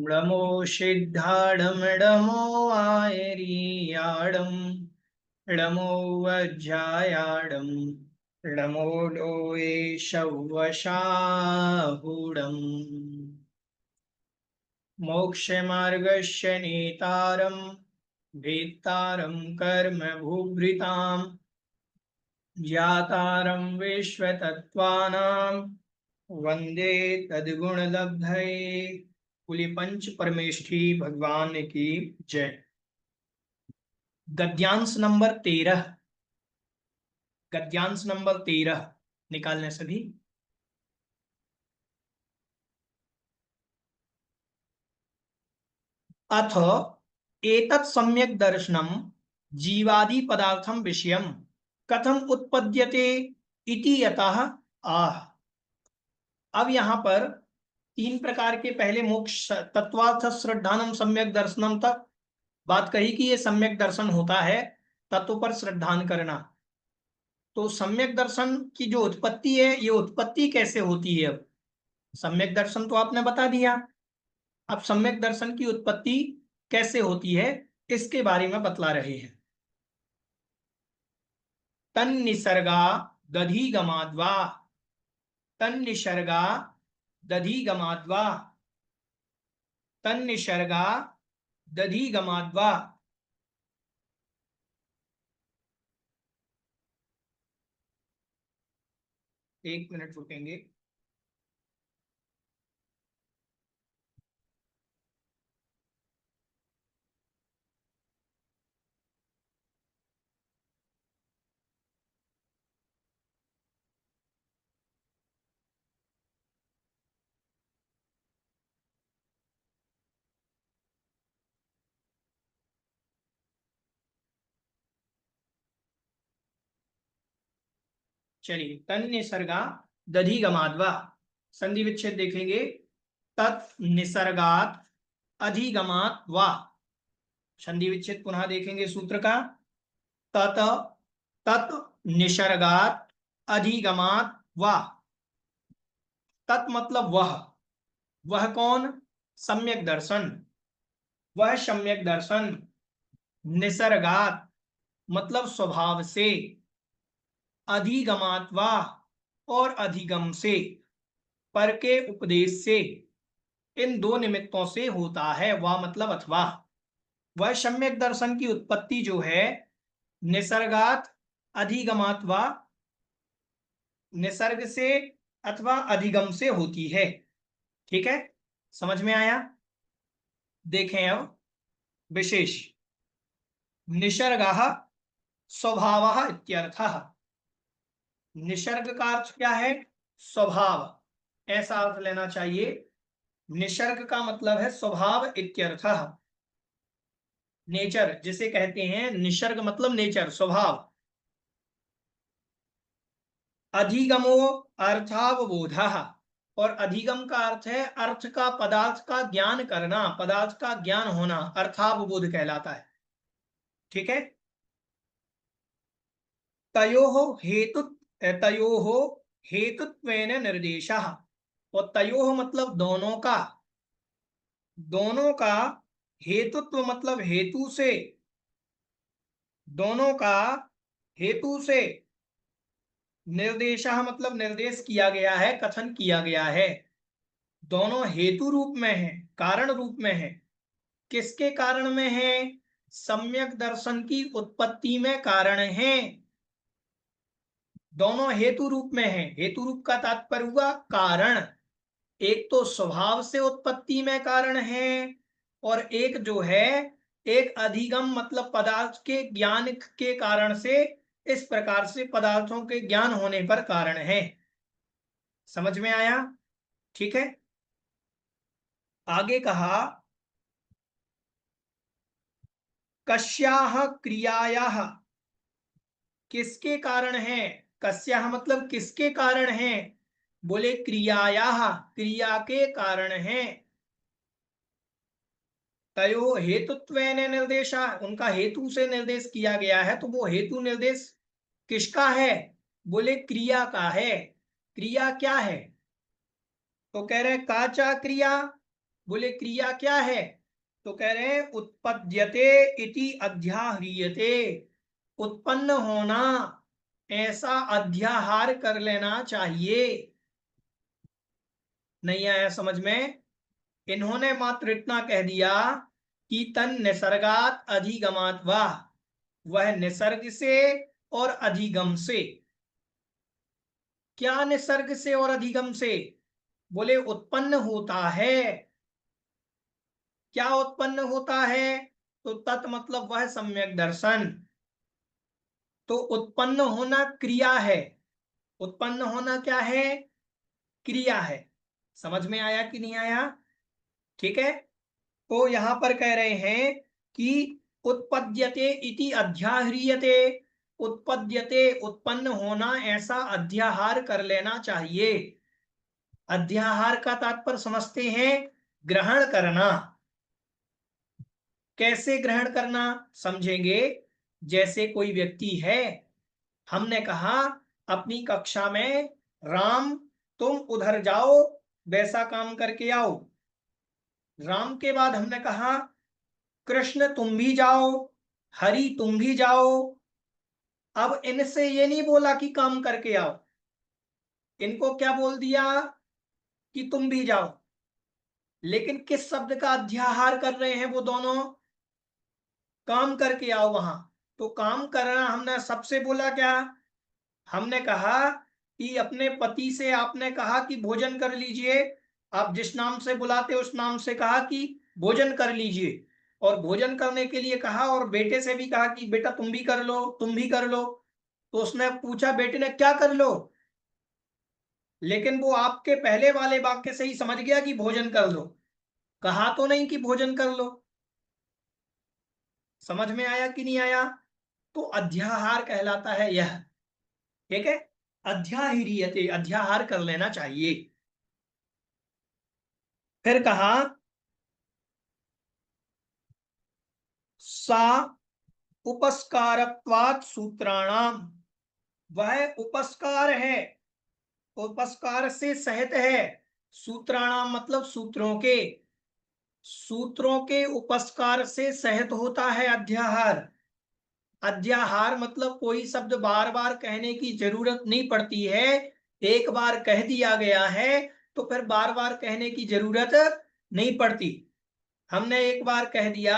नमो सिद्धाडम नमो आयरियाडम नमो वज्रायाडम नमो लोये शवशाहुडम मोक्षमार्गस्य नेतारं भेत्तारं कर्म भूभृतां ज्ञातारं विश्वतत्त्वानां वंदे तद्गुणलब्धये। कुली पंच परमेष्ठी भगवान की जय। गद्यांश नंबर 13, गद्यांश नंबर 13 निकालने सभी। अथ एतत् सम्यक् दर्शनम जीवादि पदार्थम विषयम कथम उत्पद्यते इति यतः आह। अब यहां पर तीन प्रकार के पहले मोक्ष तत्वार्थ श्रद्धानम सम्यक दर्शनम तक बात कही कि ये सम्यक दर्शन होता है तत्व पर श्रद्धान करना। तो सम्यक दर्शन की जो उत्पत्ति है, ये उत्पत्ति कैसे होती है? अब सम्यक दर्शन तो आपने बता दिया, अब सम्यक दर्शन की उत्पत्ति कैसे होती है इसके बारे में बतला रहे हैं। तन निसर्गा दधिगमाद्वा, तन निसर्गा दधिगमाद्वा, तन निसर्गा दधिगमाद्वा। एक मिनट रुकेंगे। चलिए, तन निसर्गा दधिगमाद्वा, संधि विच्छेद देखेंगे। तत् निसर्गात अधिगमात वा, संधि विच्छेद पुनः देखेंगे सूत्र का। तत तत् निसर्गात अधिगमात वा। तत् मतलब वह कौन? सम्यक दर्शन, वह सम्यक दर्शन। निसर्गात मतलब स्वभाव से, अधिगमात वा और अधिगम से, पर के उपदेश से, इन दो निमित्तों से होता है। वह मतलब अथवा, वह सम्यक दर्शन की उत्पत्ति जो है निसर्गात अधिगमात वा, निसर्ग से अथवा अधिगम से होती है। ठीक है, समझ में आया? देखें अब विशेष। निसर्गः स्वभावः इत्यर्थः। निसर्ग का अर्थ क्या है? स्वभाव, ऐसा अर्थ लेना चाहिए। निसर्ग का मतलब है स्वभाव इत्यर्थः, नेचर जिसे कहते हैं। निसर्ग मतलब नेचर, स्वभाव। अधिगमो अर्थावबोधः, और अधिगम का अर्थ है अर्थ का, पदार्थ का ज्ञान करना, पदार्थ का ज्ञान होना, अर्थावबोध कहलाता है। ठीक है। तयोः हेतु, तयोः हेतुत्वेन निर्देशः, और तयोः मतलब दोनों का, दोनों का, हेतुत्व मतलब हेतु से, दोनों का हेतु से, निर्देशः मतलब निर्देश किया गया है, कथन किया गया है। दोनों हेतु रूप में है, कारण रूप में है। किसके कारण में है? सम्यक दर्शन की उत्पत्ति में कारण है। दोनों हेतु रूप में है। हेतु रूप का तात्पर्य हुआ कारण। एक तो स्वभाव से उत्पत्ति में कारण है, और एक जो है एक अधिगम मतलब पदार्थ के ज्ञान के कारण से इस प्रकार से पदार्थों के ज्ञान होने पर कारण है। समझ में आया? ठीक है। आगे कहा कस्याह क्रियायाः, किसके कारण है? कस्याह मतलब किसके कारण है? बोले क्रियायाः, क्रिया के कारण है। तयो हेतुत्वेन निर्देशा, उनका हेतु से निर्देश किया गया है। तो वो हेतु निर्देश किसका है? बोले क्रिया का है। क्रिया क्या है? तो कह रहे काचा क्रिया। बोले क्रिया क्या है? तो कह रहे हैं उत्पद्यते इति अध्याह्रियते, उत्पन्न होना, ऐसा अध्याहार कर लेना चाहिए। नहीं आया समझ में? इन्होंने मात्र इतना कह दिया कि तन निसर्गात अधिगमात, वाह, वह निसर्ग से और अधिगम से। क्या निसर्ग से और अधिगम से? बोले उत्पन्न होता है। क्या उत्पन्न होता है? तो तत् मतलब वह सम्यक दर्शन। तो उत्पन्न होना क्रिया है। उत्पन्न होना क्या है? क्रिया है। समझ में आया कि नहीं आया? ठीक है। तो यहां पर कह रहे हैं कि उत्पद्यते इति अध्याह्रियते, उत्पद्यते उत्पन्न होना, ऐसा अध्याहार कर लेना चाहिए। अध्याहार का तात्पर्य समझते हैं ग्रहण करना। कैसे ग्रहण करना समझेंगे? जैसे कोई व्यक्ति है, हमने कहा अपनी कक्षा में राम तुम उधर जाओ, वैसा काम करके आओ। राम के बाद हमने कहा कृष्ण तुम भी जाओ, हरि तुम भी जाओ। अब इनसे ये नहीं बोला कि काम करके आओ, इनको क्या बोल दिया कि तुम भी जाओ। लेकिन किस शब्द का अध्याहार कर रहे हैं वो दोनों? काम करके आओ वहां। तो काम करना हमने सबसे बोला क्या? हमने कहा कि अपने पति से आपने कहा कि भोजन कर लीजिए, आप जिस नाम से बुलाते उस नाम से कहा कि भोजन कर लीजिए, और भोजन करने के लिए कहा, और बेटे से भी कहा कि बेटा तुम भी कर लो, तुम भी कर लो। तो उसने पूछा बेटे ने क्या कर लो, लेकिन वो आपके पहले वाले वाक्य से ही समझ गया कि भोजन कर लो, कहा तो नहीं कि भोजन कर लो। समझ में आया कि नहीं आया? तो अध्याहार कहलाता है यह। ठीक है। अध्याह्रियते, अध्याहार कर लेना चाहिए। फिर कहा सा उपस्कारत्वात् सूत्राणाम, वह उपस्कार है, उपस्कार से सहित है। सूत्राणाम मतलब सूत्रों के, सूत्रों के उपस्कार से सहित होता है अध्याहार। अध्याहार मतलब कोई शब्द बार बार कहने की जरूरत नहीं पड़ती है, एक बार कह दिया गया है तो फिर बार बार कहने की जरूरत नहीं पड़ती। हमने एक बार कह दिया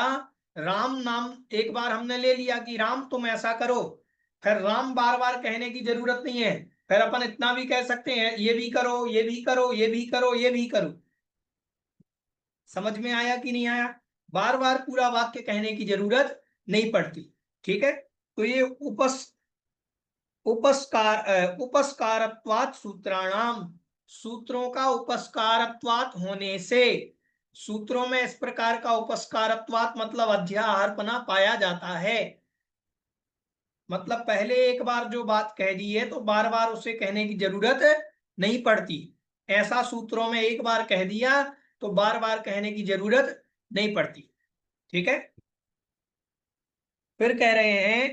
राम नाम, एक बार हमने ले लिया कि राम तुम ऐसा करो, फिर राम बार बार कहने की जरूरत नहीं है। फिर अपन इतना भी कह सकते हैं ये भी करो, ये भी करो, ये भी करो, ये भी करो। समझ में आया कि नहीं आया? बार बार पूरा वाक्य कहने की जरूरत नहीं पड़ती। ठीक है। तो ये उपस्कारत्वात् सूत्राणाम, सूत्रों का उपस्कारत्वात् होने से, सूत्रों में इस प्रकार का उपस्कारत्वात् मतलब अध्याहारपना पाया जाता है। मतलब पहले एक बार जो बात कह दी है तो बार बार उसे कहने की जरूरत नहीं पड़ती। ऐसा सूत्रों में एक बार कह दिया तो बार बार कहने की जरूरत नहीं पड़ती। ठीक है। फिर कह रहे हैं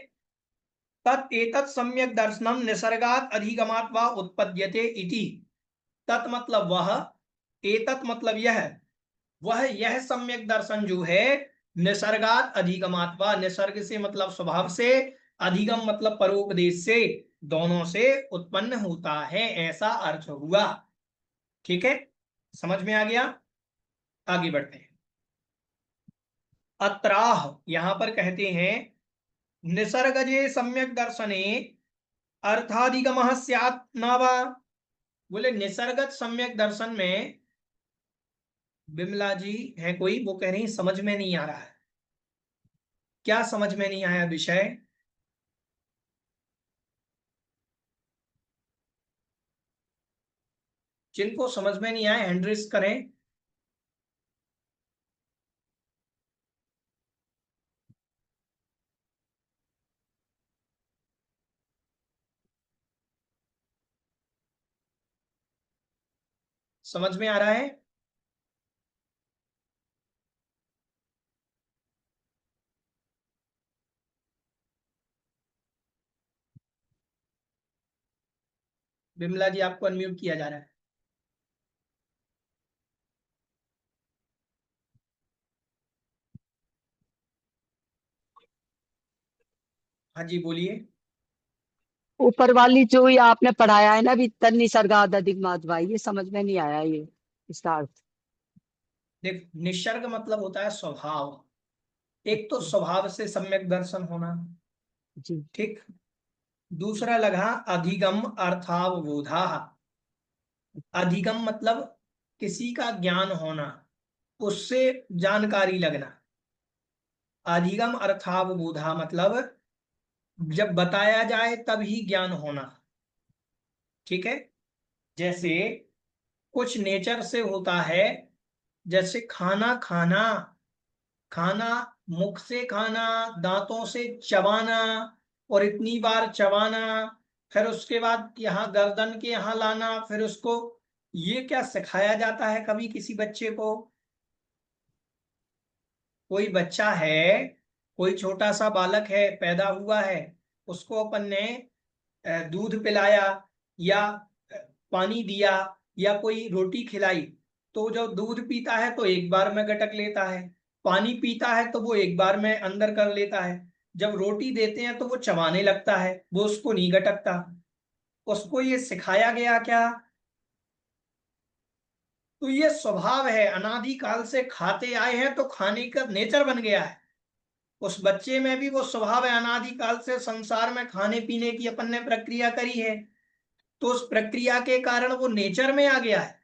तत् एतत् सम्यक दर्शनम निसर्गात अधिगमात् वा उत्पद्यते इति। तत् मतलब वह, एतत् मतलब यह, वह यह सम्यक दर्शन जो है निसर्गात अधिगमात् वा, निसर्ग से मतलब स्वभाव से, अधिगम मतलब परोपदेश से, दोनों से उत्पन्न होता है, ऐसा अर्थ हुआ। ठीक है। समझ में आ गया? आगे बढ़ते हैं। अत्राह यहां पर कहते हैं निसर्गजे सम्यक दर्शने अर्थाधिगमः स्यात् न वा। बोले निसर्गत सम्यक दर्शन में, बिमला जी है कोई, वो कह रही समझ में नहीं आ रहा है। क्या समझ में नहीं आया विषय? जिनको समझ में नहीं आए हैंड रेज करें। समझ में आ रहा है? बिमला जी आपको अनम्यूट किया जा रहा है। हाँ जी बोलिए। ऊपर वाली जो ये आपने पढ़ाया है ना अभी, तन निसर्गाद अधिक माध्वा, ये समझ में नहीं आया ये इसका अर्थ। देख, निसर्ग मतलब होता है स्वभाव। एक तो अच्छा। स्वभाव से सम्यक दर्शन होना, जी। ठीक। दूसरा लगा अधिगम अर्थावबोधा। अधिगम मतलब किसी का ज्ञान होना, उससे जानकारी लगना। अधिगम अर्थावबोधा मतलब जब बताया जाए तभी ज्ञान होना, ठीक है। जैसे कुछ नेचर से होता है, जैसे खाना खाना, खाना मुख से खाना, दांतों से चबाना, और इतनी बार चबाना, फिर उसके बाद यहाँ गर्दन के यहाँ लाना, फिर उसको, ये क्या सिखाया जाता है कभी किसी बच्चे को? कोई बच्चा है, कोई छोटा सा बालक है, पैदा हुआ है, उसको अपन ने दूध पिलाया, या पानी दिया, या कोई रोटी खिलाई, तो जो दूध पीता है तो एक बार में गटक लेता है, पानी पीता है तो वो एक बार में अंदर कर लेता है, जब रोटी देते हैं तो वो चबाने लगता है, वो उसको नहीं गटकता। उसको ये सिखाया गया क्या? तो ये स्वभाव है, अनादिकाल से खाते आए हैं तो खाने का नेचर बन गया है। उस बच्चे में भी वो स्वभाव है, अनादिकाल से संसार में खाने पीने की अपन ने प्रक्रिया करी है, तो उस प्रक्रिया के कारण वो नेचर में आ गया है।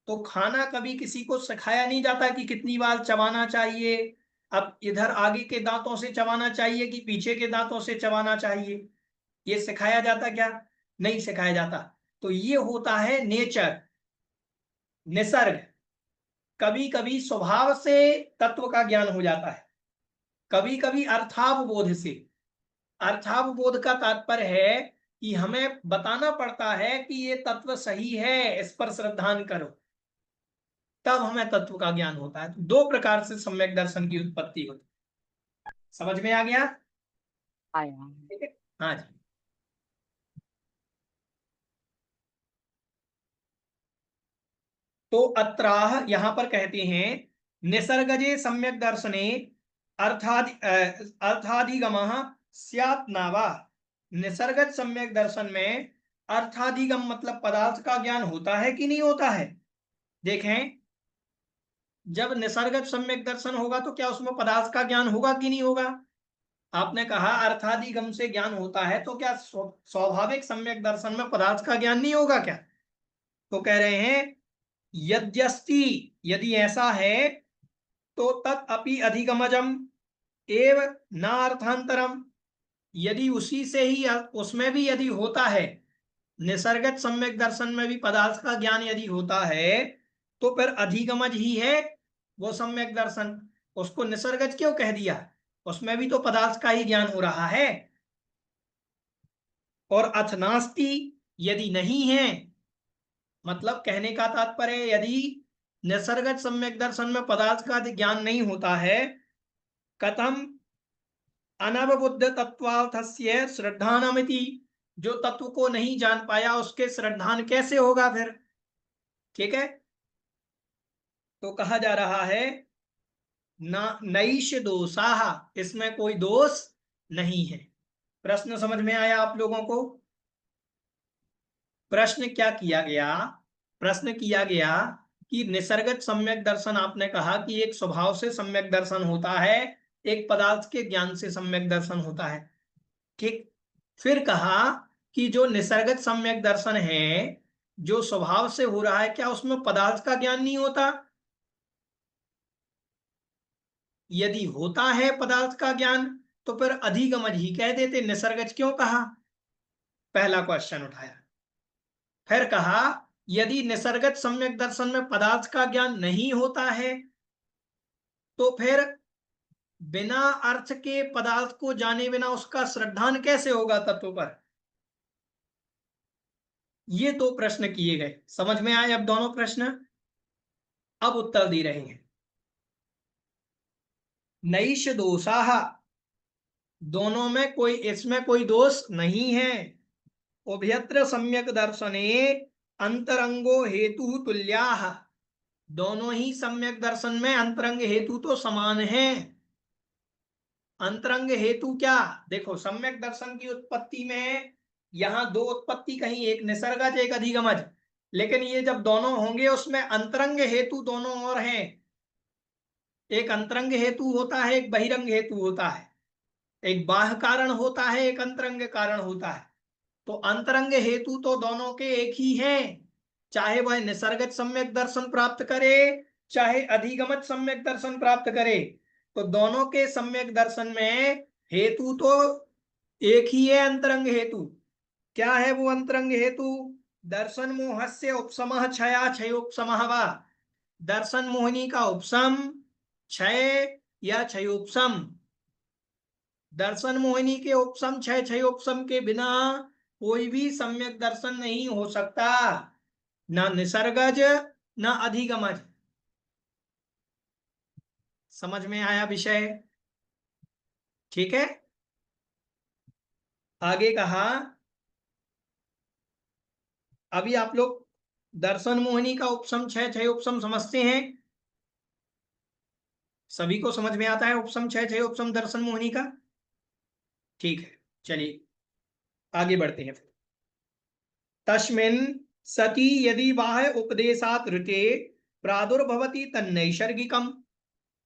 तो खाना कभी किसी को सिखाया नहीं जाता कि कितनी बार चबाना चाहिए, अब इधर आगे के दांतों से चबाना चाहिए कि पीछे के दांतों से चबाना चाहिए, ये सिखाया जाता क्या? नहीं सिखाया जाता। तो ये होता है नेचर, निसर्ग। कभी कभी स्वभाव से तत्व का ज्ञान हो जाता है, कभी कभी अर्थावबोध से। अर्थावबोध का तात्पर्य है कि हमें बताना पड़ता है कि ये तत्व सही है, इस पर श्रद्धान करो, तब हमें तत्व का ज्ञान होता है। तो दो प्रकार से सम्यक दर्शन की उत्पत्ति होती है। समझ में आ गया? आया। ठीक है। हाँ जी। तो अत्राह यहां पर कहते हैं, निसर्गजे सम्यक दर्शने अर्थाधिगमः स्यात् नावा। निसर्गज सम्यक दर्शन में अर्थाधिगम मतलब पदार्थ का ज्ञान होता है कि नहीं होता है? देखें, जब निसर्गज सम्यक दर्शन होगा तो क्या उसमें पदार्थ का ज्ञान होगा कि नहीं होगा? आपने कहा अर्थाधिगम से ज्ञान होता है, तो क्या स्वाभाविक सम्यक दर्शन में पदार्थ का ज्ञान नहीं होगा क्या? तो कह रहे हैं यद्यस्ति, यदि ऐसा है, तो तत् अपि अधिगमजम एव नार्थांतरम। यदि उसी से ही, उसमें भी यदि होता है, निसर्गत सम्यक दर्शन में भी पदार्थ का ज्ञान यदि होता है, तो फिर अधिगमज ही है वो सम्यक दर्शन। उसको निसर्गज क्यों कह दिया? उसमें भी तो पदार्थ का ही ज्ञान हो रहा है। और अथनास्ति, यदि नहीं है, मतलब कहने का तात्पर्य, यदि निसर्गत सम्यक दर्शन में पदार्थ का ज्ञान नहीं होता है, कथम अनवबुद्ध तत्वार्थस्य श्रद्धानमिति, जो तत्व को नहीं जान पाया उसके श्रद्धान कैसे होगा फिर? ठीक है। तो कहा जा रहा है ना, नैष दोषाः, इसमें कोई दोष नहीं है। प्रश्न समझ में आया आप लोगों को? प्रश्न क्या किया गया? प्रश्न किया गया कि निसर्गत सम्यक दर्शन, आपने कहा कि एक स्वभाव से सम्यक दर्शन होता है, एक पदार्थ के ज्ञान से सम्यक दर्शन होता है, ठीक। फिर कहा कि जो निसर्गत सम्यक दर्शन है, जो स्वभाव से हो रहा है, क्या उसमें पदार्थ का ज्ञान नहीं होता? यदि होता है पदार्थ का ज्ञान, तो फिर अधिगमज ही कह देते, निसर्गज क्यों कहा? पहला क्वेश्चन उठाया। फिर कहा यदि निसर्गत सम्यक दर्शन में पदार्थ का ज्ञान नहीं होता है तो फिर बिना अर्थ के पदार्थ को जाने बिना उसका श्रद्धान कैसे होगा तत्व पर। ये दो प्रश्न किए गए, समझ में आए अब दोनों प्रश्न। अब उत्तर दे रहे हैं। नैष दोषाः, दोनों में कोई, इसमें कोई दोष नहीं है। उभयत्र सम्यक दर्शने अंतरंगो हेतु तुल्याः, दोनों ही सम्यक दर्शन में अंतरंग हेतु तो समान है। अंतरंग हेतु क्या, देखो सम्यक दर्शन की उत्पत्ति में यहां दो उत्पत्ति कहीं, एक निसर्गज एक अधिगमज, लेकिन ये जब दोनों होंगे उसमें अंतरंग हेतु दोनों और हैं। एक अंतरंग हेतु होता है, एक बहिरंग हेतु होता है, एक बाह्य कारण होता है, एक अंतरंग कारण होता है। तो अंतरंग हेतु तो दोनों के एक ही हैं, चाहे वह निसर्गज सम्यक दर्शन प्राप्त करे चाहे अधिगमज सम्यक दर्शन प्राप्त करे। तो दोनों के सम्यक दर्शन में हेतु तो एक ही है, अंतरंग हेतु। क्या है वो अंतरंग हेतु? दर्शन मोहस्य उपशमः क्षया क्षयोपशमः वा, दर्शन मोहिनी का उपशम, क्षय या क्षयोपशम। दर्शन मोहिनी के उपशम क्षय क्षयोपशम के बिना कोई भी सम्यक दर्शन नहीं हो सकता, ना निसर्गज ना अधिगमज। समझ में आया विषय? ठीक है। आगे कहा, अभी आप लोग दर्शन मोहिनी का उपशम क्षय क्षय उपशम समझते हैं, सभी को समझ में आता है उपशम क्षय क्षय उपशम दर्शन मोहिनी का? ठीक है, चलिए आगे बढ़ते हैं। तस्मिन् सति यदि बाह्य उपदेशात ऋते प्रादुर्भवति तन्नैसर्गिकम।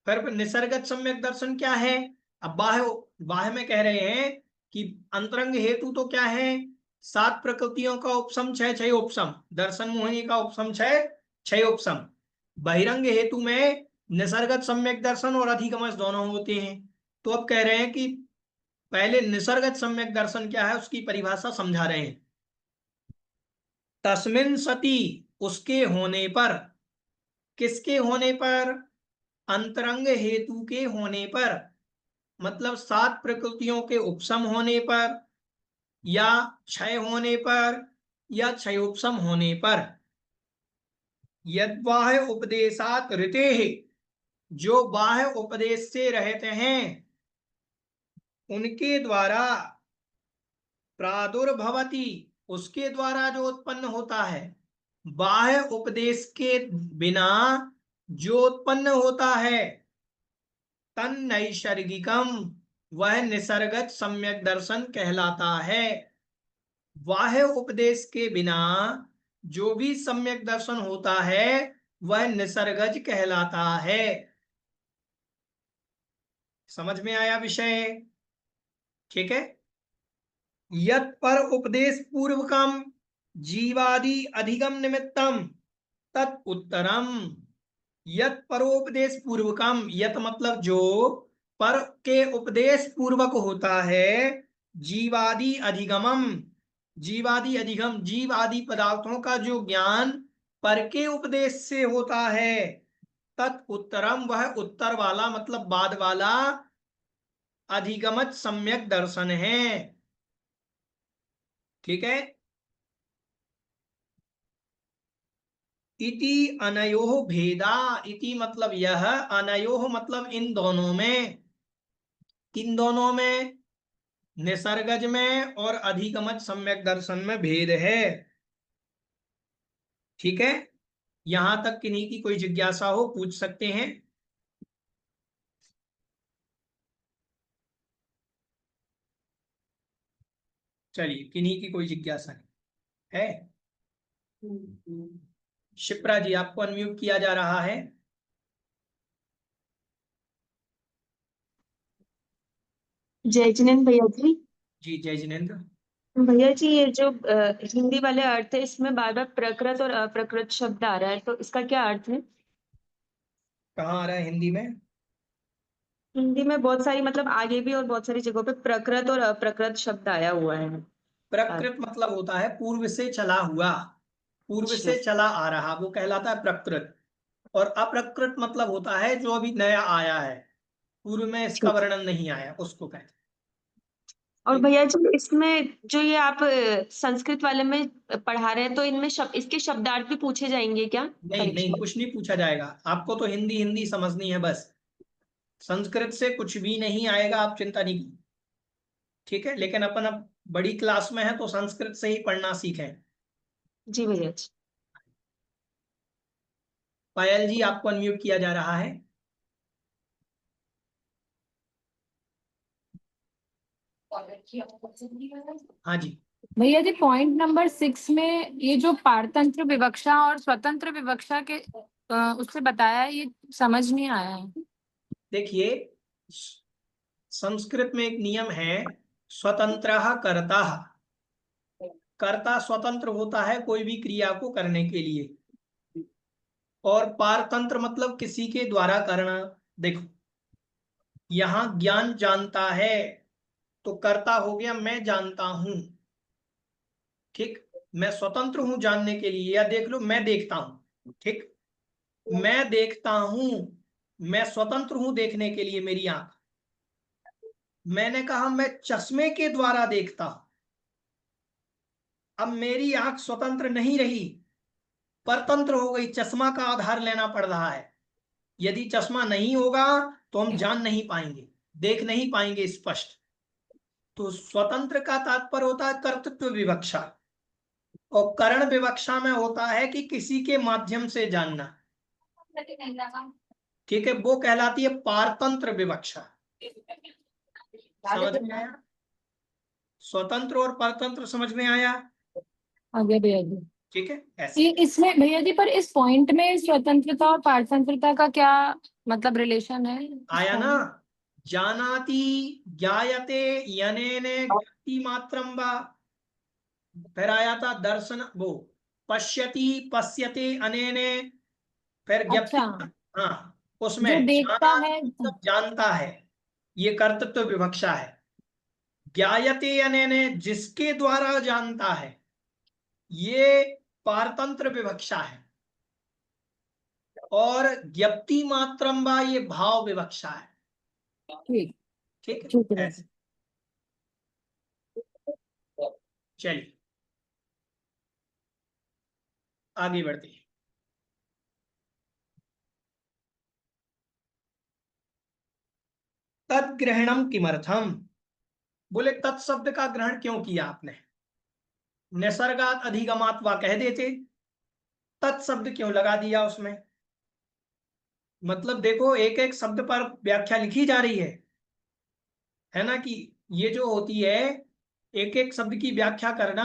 फिर निसर्गत सम्यक दर्शन क्या है? अब बाह्य, बाह्य में कह रहे हैं कि अंतरंग हेतु तो क्या है? सात प्रकृतियों का उपशम क्षय क्षय उपशम, दर्शन मोहिनी का उपशम क्षय क्षय उपशम। बहिरंग हेतु में निसर्गत सम्यक दर्शन और अधिगमन दोनों होते हैं। तो अब कह रहे हैं कि पहले निसर्गत सम्यक दर्शन क्या है उसकी परिभाषा समझा रहे हैं। तस्मिन् सति, उसके होने पर, किसके होने पर? अंतरंग हेतु के होने पर, मतलब सात प्रकृतियों के उपशम होने पर या क्षय होने पर या क्षयोपशम होने पर। यद्बाह्य उपदेशात ऋते, जो बाह्य उपदेश से रहते हैं उनके द्वारा, प्रादुर्भवति, उसके द्वारा जो उत्पन्न होता है, बाह्य उपदेश के बिना जो उत्पन्न होता है, तन नैसर्गिकम, वह निसर्गत सम्यक दर्शन कहलाता है। बाह्य उपदेश के बिना जो भी सम्यक दर्शन होता है वह निसर्गज कहलाता है। समझ में आया विषय? ठीक है। यत् पर उपदेश पूर्वकम जीवादि अधिगम निमित्तम तत् उत्तरम। यत् परोपदेश पूर्वकम, यत् मतलब जो, पर के उपदेश पूर्वक होता है, जीवादि अधिगमम, जीवादि अधिगम, जीव आदि पदार्थों का जो ज्ञान पर के उपदेश से होता है, तत् उत्तरम, वह उत्तर वाला मतलब बाद वाला अधिगमत सम्यक दर्शन है। ठीक है। इति अनयोः भेदा, इति मतलब यह, अनयोः मतलब इन दोनों में, किन दोनों में? निसर्गज में और अधिगमज सम्यक दर्शन में भेद है। ठीक है। यहां तक किन्हीं की कोई जिज्ञासा हो पूछ सकते हैं। चलिए, किन्हीं की कोई जिज्ञासा नहीं है? शिप्रा जी, आपको अनम्यूट किया जा रहा है। जय जिनेन्द्र भैया जी। जी जय जिनेन्द्र। भैया जी, ये जो हिंदी वाले अर्थ है, इसमें बार बार प्रकृत और अप्रकृत शब्द आ रहा है, तो इसका क्या अर्थ है? कहाँ आ रहा है हिंदी में? हिंदी में बहुत सारी, मतलब आगे भी और बहुत सारी जगहों पे प्रकृत और अप्रकृत शब्द आया हुआ है। प्रकृत मतलब होता है पूर्व से चला हुआ, पूर्व से चला आ रहा, वो कहलाता है प्रकृत। और अप्रकृत मतलब होता है जो अभी नया आया है, पूर्व में इसका वर्णन नहीं आया, उसको कहते हैं। और भैया जी इसमें जो ये आप संस्कृत वाले में पढ़ा रहे हैं तो इनमें इसके शब्दार्थ भी पूछे जाएंगे क्या नहीं परीक्षा नहीं, में? कुछ नहीं पूछा जाएगा, आपको तो हिंदी हिंदी समझनी है बस, संस्कृत से कुछ भी नहीं आएगा, आप चिंता नहीं कीजिए। ठीक है, लेकिन अपन अब बड़ी क्लास में है तो संस्कृत से ही पढ़ना सीखें। जी भैया जी। पायल जी, आपको अनम्यूट किया जा रहा है। हाँ जी। भैया जी पॉइंट नंबर 6 में ये जो पारतंत्र विवक्षा और स्वतंत्र विवक्षा के उससे बताया है, ये समझ नहीं आया है। देखिए, संस्कृत में एक नियम है, स्वतंत्रः कर्ता। कर्ता स्वतंत्र होता है कोई भी क्रिया को करने के लिए, और पारतंत्र मतलब किसी के द्वारा करना। देखो, यहां ज्ञान जानता है तो कर्ता हो गया मैं जानता हूं। ठीक, मैं स्वतंत्र हूं जानने के लिए, या देख लो मैं देखता हूं। ठीक, मैं देखता हूं, मैं स्वतंत्र हूं देखने के लिए, मेरी आंख। मैंने कहा मैं चश्मे के द्वारा देखता हूं, अब मेरी आंख स्वतंत्र नहीं रही, परतंत्र हो गई, चश्मा का आधार लेना पड़ रहा है। यदि चश्मा नहीं होगा तो हम जान नहीं पाएंगे, देख नहीं पाएंगे स्पष्ट। तो स्वतंत्र का तात्पर्य होता है कर्तृत्व विवक्षा, और करण विवक्षा में होता है कि किसी के माध्यम से जानना। ठीक है, वो कहलाती है पारतंत्र विवक्षा। समझ में आया? स्वतंत्र और परतंत्र समझ में आया? आगे भैया जी। ठीक है, ऐसे इसमें भैया जी पर इस पॉइंट में स्वतंत्रता और पारतंत्रता का क्या मतलब रिलेशन है? आया ना। जानाति ज्ञायते यनेन ज्ञप्ति मात्रम वा, फिर आया था दर्शन, वो पश्यति पश्यते अनेने, फिर ज्ञप्ति। अच्छा, हाँ, जो उसमें देखता जानाति है। मतलब जानता है, ये कर्तृत्व विवक्षा है। ज्ञायते अनेने जिसके द्वारा जानता है, ये पारतंत्र विवक्षा है। और ज्ञप्ति मात्रम वा, ये भाव विवक्षा है। ठीक ठीक ठीक है, है। ऐसे। चलिए आगे बढ़ते हैं। तत्ग्रहणम किमर्थम, बोले तत्शब्द का ग्रहण क्यों किया आपने? निसर्गात अधिगमात वा कह देते, तत्शब्द क्यों लगा दिया उसमें? मतलब देखो, एक एक शब्द पर व्याख्या लिखी जा रही है ना, कि ये जो होती है, एक एक शब्द की व्याख्या करना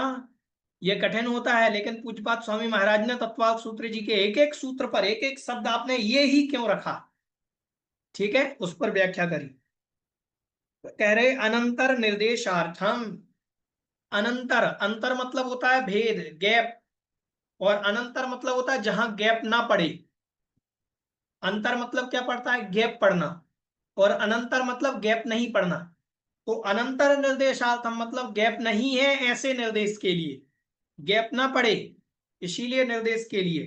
ये कठिन होता है, लेकिन पूज्यपाद स्वामी महाराज ने तत्वार्थ सूत्र जी के एक एक सूत्र पर एक एक शब्द आपने ये ही क्यों रखा, ठीक है, उस पर व्याख्या करी। कह रहे अनंतर निर्देशार्थम। अनंतर, अंतर मतलब होता है भेद, गैप, और अनंतर मतलब होता है जहां गैप ना पड़े। अंतर मतलब क्या पड़ता है? गैप पड़ना। और अनंतर मतलब गैप नहीं पड़ना। तो अनंतर निर्देशार्थम मतलब गैप नहीं है ऐसे निर्देश के लिए, गैप ना पड़े इसीलिए निर्देश के लिए।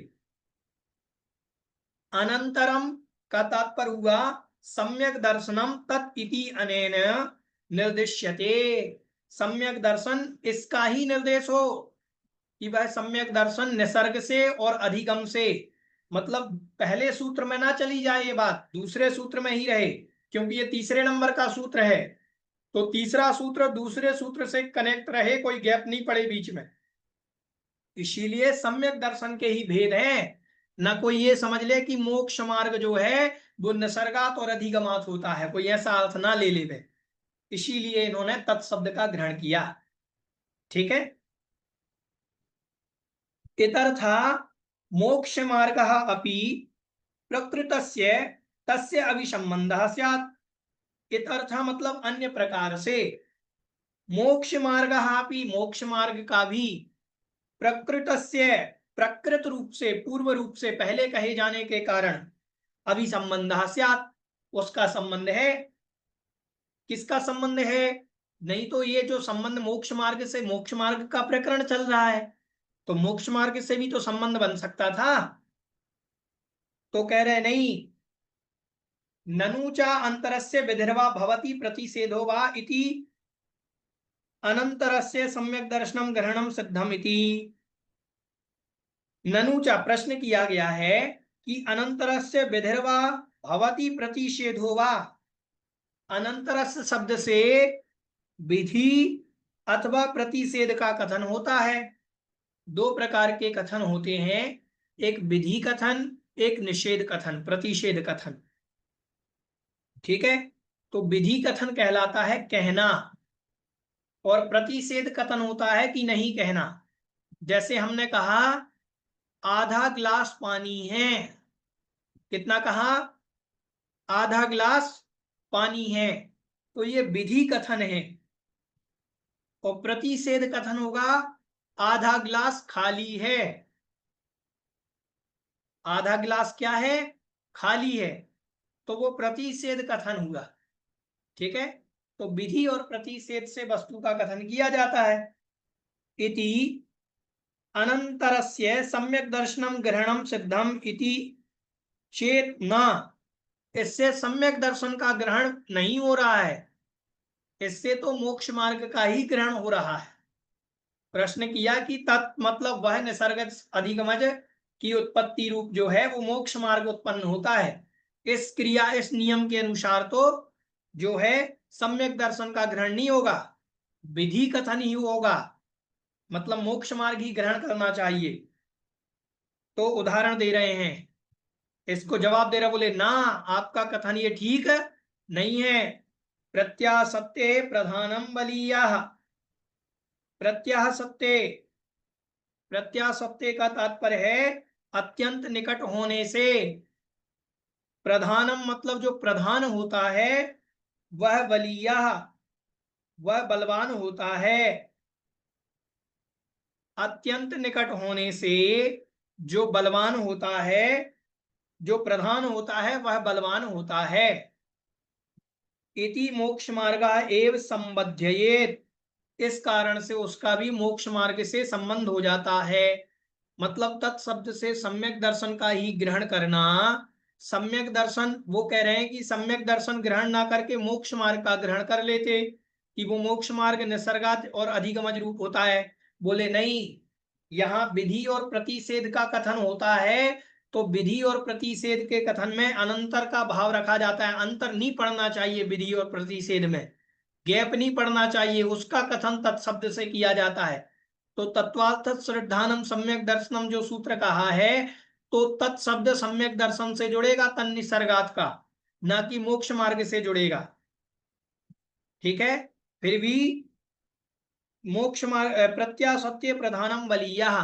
अनंतरम का तात्पर्य हुआ सम्यक दर्शनम तत् इति अनेन निर्दिश्यते। सम्यक दर्शन इसका ही निर्देश हो कि वह सम्यक दर्शन निसर्ग से और अधिगम से, मतलब पहले सूत्र में ना चली जाए ये बात, दूसरे सूत्र में ही रहे, क्योंकि ये तीसरे नंबर का सूत्र है। तो तीसरा सूत्र दूसरे सूत्र से कनेक्ट रहे, कोई गैप नहीं पड़े बीच में, इसीलिए सम्यक दर्शन के ही भेद हैं। ना कोई ये समझ ले कि मोक्ष मार्ग जो है वो निसर्गात और अधिगमात होता है, कोई ऐसा अर्थ ना ले ले, इसीलिए इन्होंने तत्शब्द का ग्रहण किया। ठीक है, इतर्था मोक्ष मार्ग अपि प्रकृतस्य तस्य अभिसंबंधः स्यात्। इतर्थ मतलब अन्य प्रकार से, मोक्ष मार्ग अपि मोक्ष मार्ग का भी प्रकृतस्य प्रकृत रूप से, पूर्व रूप से, पहले कहे जाने के कारण अभिसंबंधः स्यात् उसका संबंध है। किसका संबंध है? नहीं तो ये जो संबंध मोक्ष मार्ग से, मोक्ष मार्ग का प्रकरण चल रहा है, तो मोक्ष मार्ग से भी तो संबंध बन सकता था। तो कह रहे नहीं, ननु च अंतरस्य विधिर्वा भवति प्रतिषेधो वा इति अनंतरस्य सम्यक दर्शनम ग्रहणम सिद्धम इति। ननु च प्रश्न किया गया है कि अनंतरस्य विधिर्वा भवति प्रतिषेधो वा, अनंतरस्य शब्द से विधि अथवा प्रतिषेध का कथन होता है। दो प्रकार के कथन होते हैं, एक विधि कथन, एक निषेध कथन, प्रतिषेध कथन। ठीक है, तो विधि कथन कहलाता है कहना, और प्रतिषेध कथन होता है कि नहीं कहना। जैसे हमने कहा आधा ग्लास पानी है, कितना कहा? आधा ग्लास पानी है, तो ये विधि कथन है। और प्रतिषेध कथन होगा आधा ग्लास खाली है। आधा ग्लास क्या है? खाली है, तो वो प्रतिषेध कथन हुआ। ठीक है, तो विधि और प्रतिषेध से वस्तु का कथन किया जाता है। इति अनंतरस्य सम्यक दर्शनम ग्रहणम सिद्धम इति चेत न, इससे सम्यक दर्शन का ग्रहण नहीं हो रहा है, इससे तो मोक्ष मार्ग का ही ग्रहण हो रहा है। प्रश्न किया कि तत् मतलब वह निसर्ग अधिगमज की उत्पत्ति रूप जो है वो मोक्ष मार्ग उत्पन्न होता है। इस क्रिया, इस नियम के अनुसार तो जो है सम्यक दर्शन का ग्रहण नहीं होगा, विधि कथन ही होगा, मतलब मोक्ष मार्ग ही ग्रहण करना चाहिए। तो उदाहरण दे रहे हैं, इसको जवाब दे रहे, बोले ना आपका कथन ये ठीक नहीं है। प्रत्यासत्ते प्रधानम बलीयः, प्रत्यासत्ते, प्रत्यासत्ते का तात्पर्य है अत्यंत निकट होने से। प्रधानम मतलब जो प्रधान होता है वह बलीयः, वह बलवान होता है। अत्यंत निकट होने से जो बलवान होता है, जो प्रधान होता है वह बलवान होता है। इति मोक्ष मार्ग एव संबध्ययेत, इस कारण से उसका भी मोक्ष मार्ग से संबंध हो जाता है। मतलब तत्शब्द से सम्यक दर्शन का ही ग्रहण करना। सम्यक दर्शन, वो कह रहे हैं कि सम्यक दर्शन ग्रहण ना करके मोक्ष मार्ग का ग्रहण कर लेते कि वो मोक्ष मार्ग निसर्गात और अधिगमज रूप होता है। बोले नहीं, यहाँ विधि और प्रतिषेध का कथन होता है, तो विधि और प्रतिषेध के कथन में अनंतर का भाव रखा जाता है। अंतर नहीं पढ़ना चाहिए, विधि और प्रतिषेध में गैप नहीं पढ़ना चाहिए, उसका कथन तत्शब्द से किया जाता है। तो तत्वार्थ श्रद्धानम सम्यक दर्शनम जो सूत्र कहा है, तो तत्शब्द सम्यक दर्शन से जुड़ेगा, तन निसर्गात का, ना कि मोक्ष मार्ग से जुड़ेगा। ठीक है, फिर भी मोक्ष मार्ग प्रत्यासत्य प्रधानम बलीयः,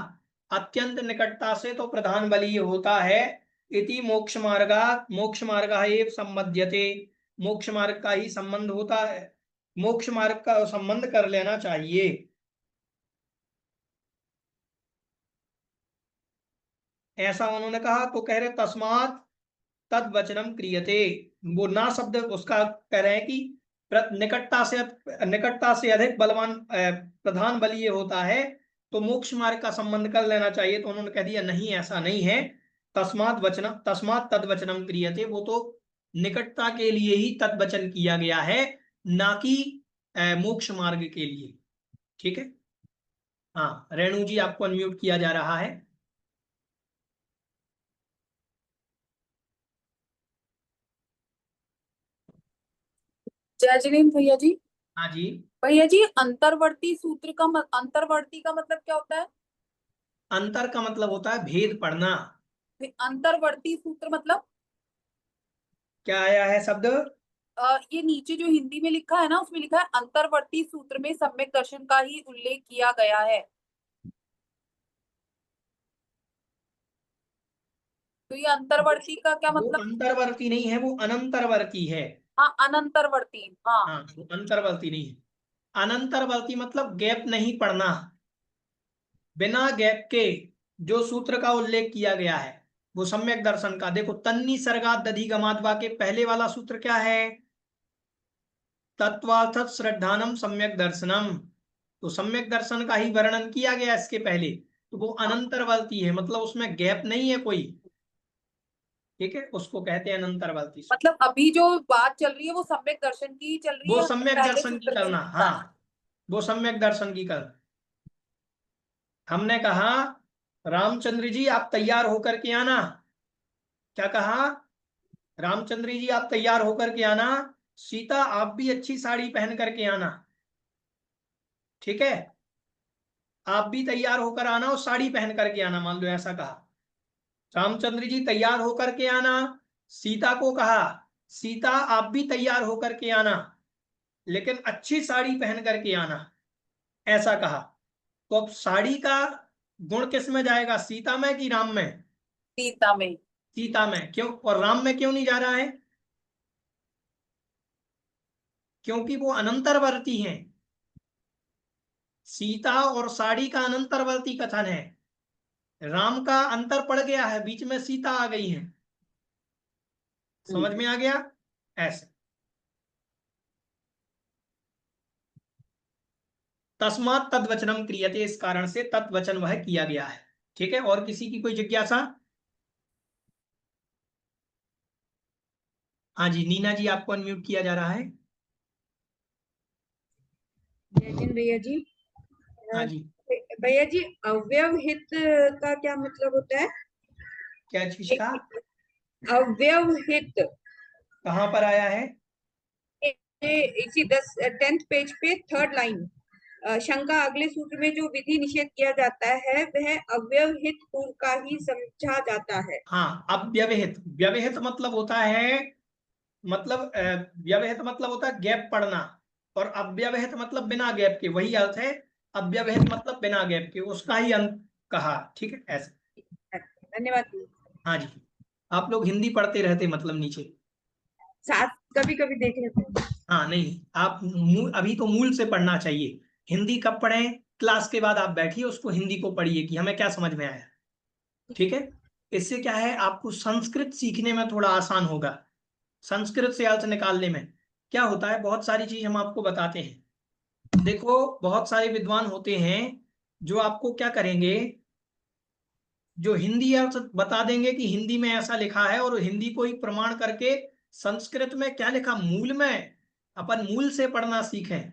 अत्यंत निकटता से तो प्रधान बलीय होता है। इति मोक्ष मार्गात्, मोक्ष मार्ग एव संबध्यते, मोक्ष मार्ग का ही संबंध होता है, मोक्ष मार्ग का संबंध कर लेना चाहिए। ऐसा उन्होंने कहा, तो कह रहे तस्मात् तद वचनम क्रियते, वो ना शब्द उसका कह रहे हैं कि निकटता से अधिक बलवान प्रधान बलीय होता है, तो मोक्ष मार्ग का संबंध कर लेना चाहिए। तो उन्होंने कह दिया नहीं, ऐसा नहीं है। तस्मात् तद वचनम क्रियते, वो तो निकटता के लिए ही तद वचन किया गया है, ना कि मोक्ष मार्ग के लिए। ठीक है, हाँ रेणु जी आपको अनम्यूट किया जा रहा है। जय जिनेन्द्र भैया जी। हाँ जी, भैया जी, अंतर्वर्ती सूत्र का अंतर्वर्ती का मतलब क्या होता है? अंतर का मतलब होता है भेद पढ़ना। अंतर्वर्ती सूत्र मतलब क्या आया है शब्द? ये नीचे जो हिंदी में लिखा है ना, उसमें लिखा है अंतर्वर्ती सूत्र में सम्यक दर्शन का ही उल्लेख किया गया है। तो ये अंतर्वर्ती का क्या वो मतलब? अंतर्वर्ती नहीं है, वो अनंतरवर्ती है। हाँ, अनंतरवर्ती। हाँ, हाँ, वो अंतर्वर्ती नहीं है। अनंतरवर्ती मतलब गैप नहीं पढ़ना, बिना गैप के जो सूत्र का उल्लेख किया गया है वो सम्यक दर्शन का। देखो तन्नी सर्गात दधिगमाद्वा के पहले वाला सूत्र क्या है? तत्वार्थ श्रद्धानम सम्यक दर्शनम, तो सम्यक दर्शन का ही वर्णन किया गया इसके पहले। तो वो अनंतरवर्ती है, मतलब उसमें गैप नहीं है कोई, ठीक है, उसको कहते हैं अनंतरवर्ती सूत्र। मतलब अभी जो बात चल रही है वो सम्यक दर्शन की ही चल रही है, वो उसके सम्यक पहले दर्शन की सूत्र करना, नहीं हाँ, था। वो सम्यक दर्शन की कर। हमने कहा रामचंद्र जी आप तैयार होकर के आना, क्या कहा, रामचंद्र जी आप तैयार होकर के आना, सीता आप भी अच्छी साड़ी पहन करके आना, ठीक है, आप भी तैयार होकर आना और साड़ी पहन करके आना, मान लो ऐसा कहा। रामचंद्र जी तैयार होकर के आना, सीता को कहा सीता आप भी तैयार होकर के आना, लेकिन अच्छी साड़ी पहन करके आना, ऐसा कहा। तो अब साड़ी का गुण किस में जाएगा, सीता में कि राम में? सीता में। सीता में। क्यों, और राम में क्यों नहीं जा रहा है? क्योंकि वो अनंतरवर्ती हैं। सीता और साड़ी का अनंतरवर्ती कथन है, राम का अंतर पड़ गया है, बीच में सीता आ गई है, समझ में आ गया? ऐसे तस्मात् तद्वचनम क्रियते, इस कारण से तद्वचन वह किया गया है, ठीक है। और किसी की कोई जिज्ञासा? हाँ जी, नीना जी आपको अनम्यूट किया जा रहा है। जतिन भैया जी, हाँ जी, भैया जी अव्यवहित का क्या मतलब होता है? क्या चीज का? अव्यवहित कहाँ पर आया है? ये इसी 10th पेज पे 3rd लाइन, शंका अगले सूत्र में जो विधि निषेध किया जाता है वह अव्यवहित पूर्व का ही समझा जाता है। हाँ, अब व्यवहित, व्यवहित मतलब होता है, मतलब व्यवहित मतलब होता है गैप पड़ना, और अव्यवहित मतलब बिना गैप के, वही अर्थ है। अव्यवहित मतलब बिना गैप के, उसका ही अंत कहा, ठीक है, ऐसे। धन्यवाद। हाँ जी, आप लोग हिंदी पढ़ते रहते मतलब नीचे। साथ कभी कभी देख लेते हैं। हाँ नहीं, आप अभी तो मूल से पढ़ना चाहिए। हिंदी कब पढ़ें? क्लास के बाद आप बैठिए, उसको हिंदी को पढ़िए कि हमें क्या समझ में आया, ठीक है। इससे क्या है, आपको संस्कृत सीखने में थोड़ा आसान होगा, संस्कृत से अर्थ निकालने में। क्या होता है, बहुत सारी चीज हम आपको बताते हैं। देखो, बहुत सारे विद्वान होते हैं जो आपको क्या करेंगे, जो हिंदी अर्थ बता देंगे कि हिंदी में ऐसा लिखा है, और हिंदी को ही प्रमाण करके संस्कृत में क्या लिखा, मूल में, अपन मूल से पढ़ना सीखें।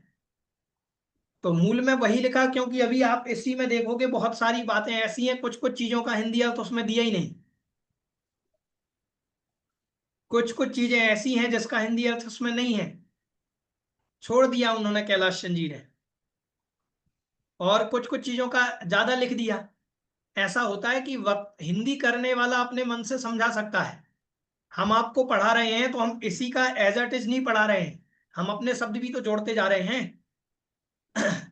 तो मूल में वही लिखा, क्योंकि अभी आप इसी में देखोगे बहुत सारी बातें ऐसी हैं, कुछ कुछ चीजों का हिंदी अर्थ उसमें दिया ही नहीं, कुछ कुछ चीजें ऐसी हैं जिसका हिंदी अर्थ उसमें नहीं है, छोड़ दिया उन्होंने कैलाश चंद जी ने, और कुछ कुछ चीजों का ज्यादा लिख दिया। ऐसा होता है कि वक्त हिंदी करने वाला अपने मन से समझा सकता है। हम आपको पढ़ा रहे हैं तो हम इसी का एज इट इज नहीं पढ़ा रहे हैं, हम अपने शब्द भी तो जोड़ते जा रहे हैं।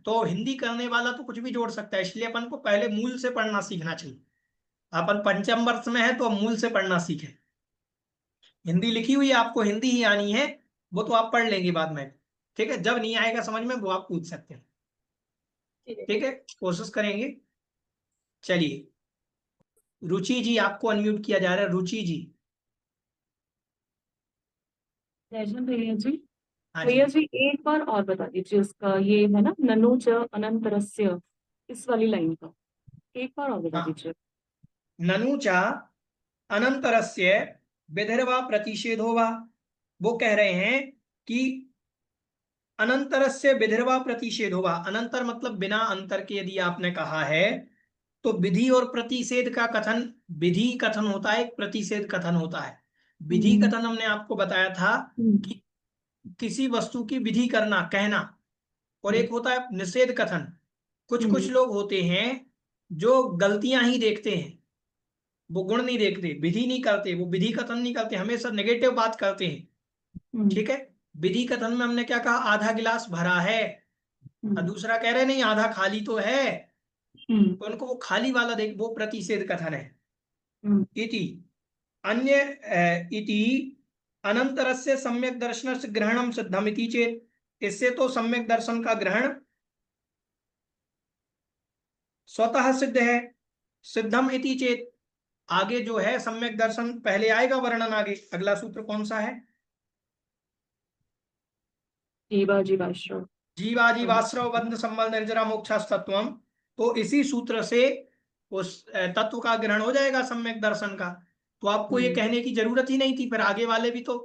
तो हिंदी करने वाला तो कुछ भी जोड़ सकता है, इसलिए अपन को पहले मूल से पढ़ना सीखना चाहिए। अपन पंचम वर्ष में है तो अब मूल से पढ़ना सीखें। हिंदी लिखी हुई है, आपको हिंदी ही आनी है, वो तो आप पढ़ लेंगे बाद में, ठीक है। जब नहीं आएगा समझ में वो आप पूछ सकते हैं, ठीक है, कोशिश करेंगे। चलिए, रुचि जी आपको अनम्यूट किया जा रहा है, रुचि जी। जयचंद भैया जी, हाँ भैया जी, जी एक बार और बता दीजिए उसका, ये है ना ननु च अनंतरस्य, इस वाली लाइन का एक बार और बता हाँ, दीजिए। ननु चा अनंतरस्य विधिर्वा प्रतिषेधो वा, वो कह रहे हैं कि अनंतरस्य विधिर्वा प्रतिषेधो वा, अनंतर मतलब बिना अंतर के यदि आपने कहा है, तो विधि और प्रतिषेध का कथन, विधि कथन होता है, एक प्रतिषेध कथन होता है। विधि कथन हमने आपको बताया था कि किसी वस्तु की विधि करना, कहना, और एक होता है निषेध कथन। कुछ कुछ लोग होते हैं जो गलतियां ही देखते हैं, वो गुण नहीं देखते, विधि नहीं करते, वो विधि कथन नहीं करते, हमेशा नेगेटिव बात करते हैं, ठीक है। विधि कथन में हमने क्या कहा, आधा गिलास भरा है, और दूसरा कह रहे नहीं आधा खाली तो है, तो उनको वो खाली वाला देख, वो प्रतिषेध कथन है। इति अन्य इति अनंतरस्य सम्यक दर्शनस्य ग्रहणम सिद्धम इति चेत, इससे तो सम्यक दर्शन का ग्रहण स्वतः सिद्ध है। सिद्धम इति चेत, आगे जो है सम्यक दर्शन पहले आएगा वर्णन आगे, अगला सूत्र कौन सा है, जीवाजीवाश्रव बंध संबल निर्जरा मोक्षास्तत्वम। तो इसी सूत्र से उस तत्व का ग्रहण हो जाएगा सम्यक दर्शन का। तो आपको ये कहने की जरूरत ही नहीं थी। फिर आगे वाले भी तो